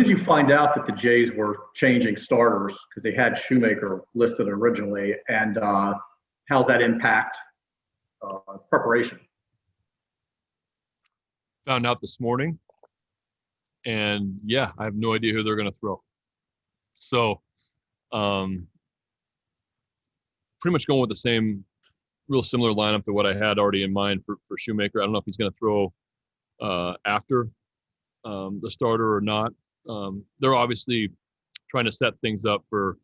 did you find out that the Jays were changing starters because they had Shoemaker listed originally, and how's that impact preparation? Found out this morning, and yeah, I have no idea who they're going to throw. So, pretty much going with the same, real similar lineup to what I had already in mind for Shoemaker. I don't know if he's going to throw after the starter or not. They're obviously trying to set things up for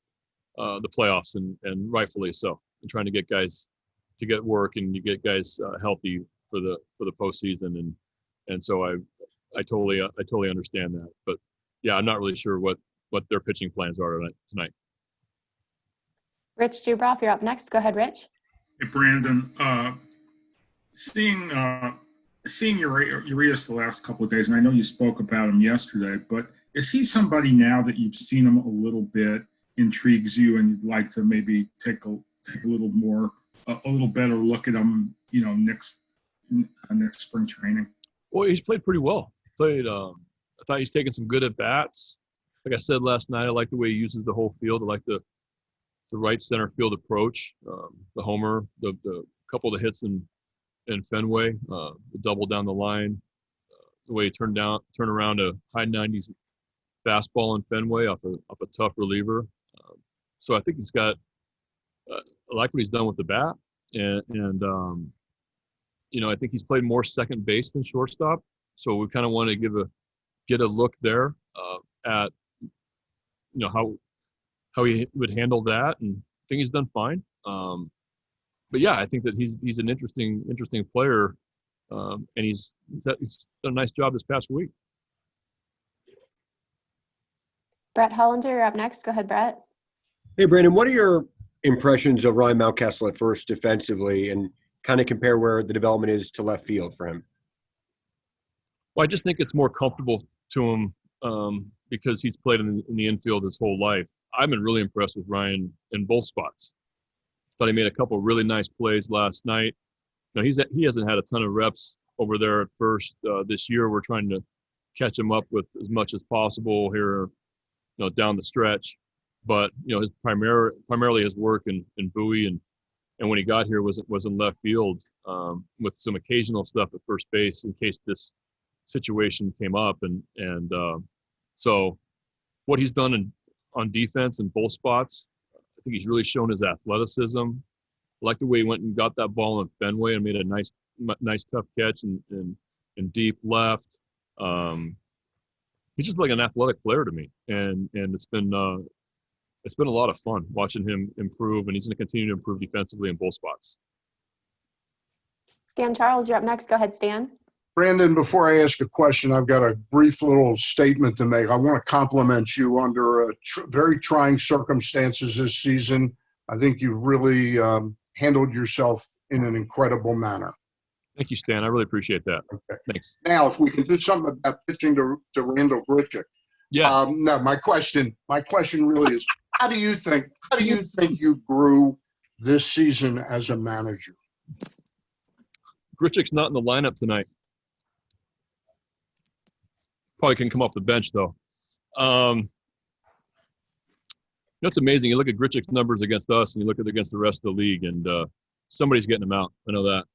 the playoffs, and rightfully so, and trying to get guys to get work and you get guys healthy for the postseason, and so I totally understand that. But yeah, I'm not really sure what their pitching plans are tonight. Rich Dubroff, you're up next. Go ahead, Rich. Hey, Brandon. Seeing Urias the last couple of days, and I know you spoke about him yesterday, but is he somebody now that you've seen him a little bit, intrigues you, and you'd like to maybe take a little better look at him, next spring training? Well, he's played pretty well. I thought he's taken some good at bats. Like I said last night, I like the way he uses the whole field. I like the right center field approach, the homer, the couple of hits in Fenway, the double down the line, the way he turned around a high 90s fastball in Fenway off a tough reliever. So I think he's got I like what he's done with the bat, and I think he's played more second base than shortstop. So we kind of want to get a look there at how he would handle that, and I think he's done fine. But yeah, I think that he's an interesting player, and he's done a nice job this past week. Brett Hollander, you're up next. Go ahead, Brett. Hey, Brandon, what are your impressions of Ryan Mountcastle at first defensively, and kind of compare where the development is to left field for him? Well, I just think it's more comfortable to him because he's played in the infield his whole life. I've been really impressed with Ryan in both spots. Thought he made a couple of really nice plays last night. He hasn't had a ton of reps over there at first this year. We're trying to catch him up with as much as possible here, down the stretch. But his primarily his work in Bowie and when he got here was in left field with some occasional stuff at first base in case this situation came up, and so what he's done on defense in both spots, I think he's really shown his athleticism. I like the way he went and got that ball in Fenway and made a nice tough catch in deep left. He's just like an athletic player to me, and it's been a lot of fun watching him improve, and he's going to continue to improve defensively in both spots. Stan Charles, you're up next. Go ahead, Stan. Brandon, before I ask a question, I've got a brief little statement to make. I want to compliment you under very trying circumstances this season. I think you've really handled yourself in an incredible manner. Thank you, Stan. I really appreciate that. Okay. Thanks. Now, if we can do something about pitching to Randall Grichuk. Yeah. No, my question really is, how do you think you grew this season as a manager? Grichuk's not in the lineup tonight. Probably can come off the bench though. It's amazing. You look at Grichuk's numbers against us, and you look at it against the rest of the league, and somebody's getting him out. I know that.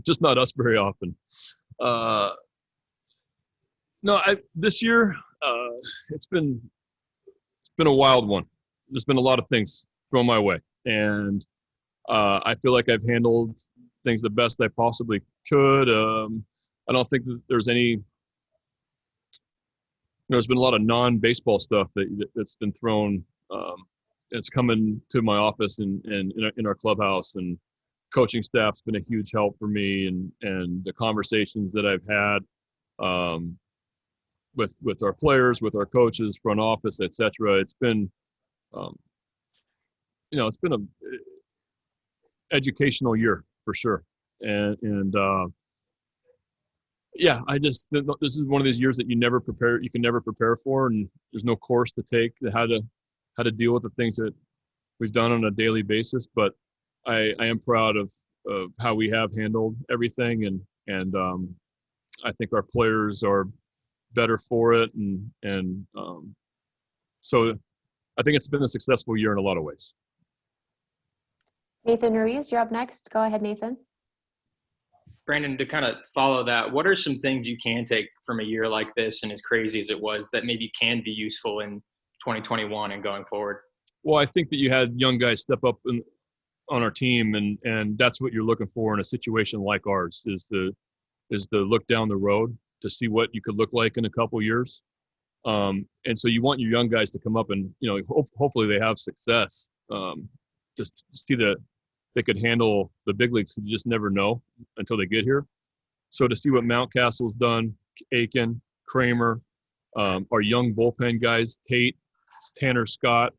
Just not us very often. This year it's been a wild one. There's been a lot of things thrown my way, and I feel like I've handled things the best I possibly could. I don't think that there's there's been a lot of non-baseball stuff that's been thrown. It's coming to my office and in our clubhouse, and coaching staff's been a huge help for me, and the conversations that I've had with our players, with our coaches, front office, etc. It's been, it's been a educational year for sure, and yeah, this is one of those years that you can never prepare for, and there's no course to take how to deal with the things that we've done on a daily basis. But I am proud of how we have handled everything, and I think our players are better for it, and so I think it's been a successful year in a lot of ways. Nathan Ruiz, you're up next. Go ahead, Nathan. Brandon, to kind of follow that, what are some things you can take from a year like this and as crazy as it was that maybe can be useful in 2021 and going forward? Well, I think that you had young guys step up on our team, and that's what you're looking for in a situation like ours, is to look down the road to see what you could look like in a couple years. And so you want your young guys to come up and, hopefully they have success. Just see that they could handle the big leagues. You just never know until they get here. So to see what Mountcastle's done, Aiken, Kramer, our young bullpen guys, Tate, Tanner Scott,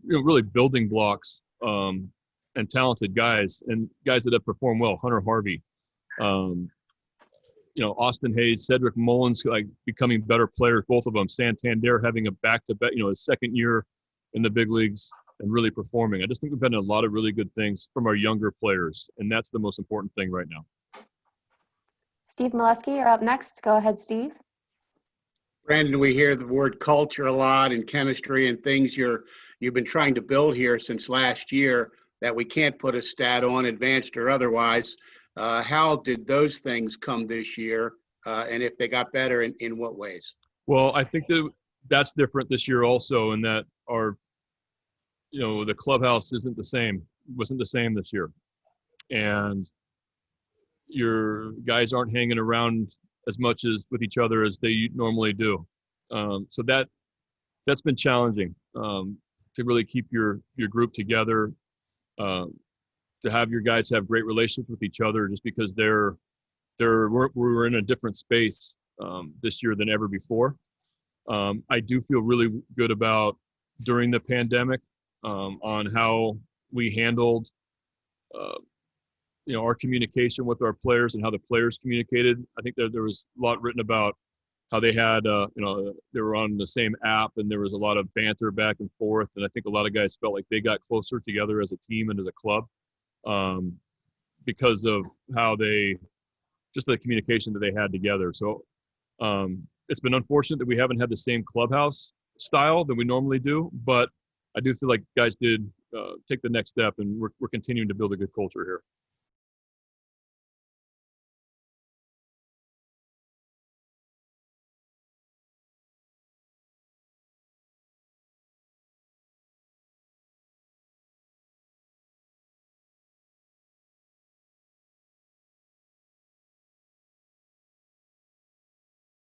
really building blocks and talented guys, and guys that have performed well, Hunter Harvey, Austin Hayes, Cedric Mullins, like becoming better players, both of them. Santander having a back-to-back, his second year in the big leagues and really performing. I just think we've done a lot of really good things from our younger players, and that's the most important thing right now. Steve Molesky, you're up next. Go ahead, Steve. Brandon, we hear the word culture a lot and chemistry and things you've been trying to build here since last year that we can't put a stat on, advanced or otherwise. How did those things come this year? And if they got better, in what ways? Well, I think that's different this year also, in that the clubhouse wasn't the same this year. And your guys aren't hanging around as much as with each other as they normally do. So that's been challenging to really keep your group together, to have your guys have great relationships with each other, just because we're in a different space this year than ever before. I do feel really good about during the pandemic on how we handled our communication with our players and how the players communicated. I think there was a lot written about how they had, they were on the same app, and there was a lot of banter back and forth. And I think a lot of guys felt like they got closer together as a team and as a club because of how just the communication that they had together. So it's been unfortunate that we haven't had the same clubhouse style that we normally do, but I do feel like guys did take the next step, and we're continuing to build a good culture here.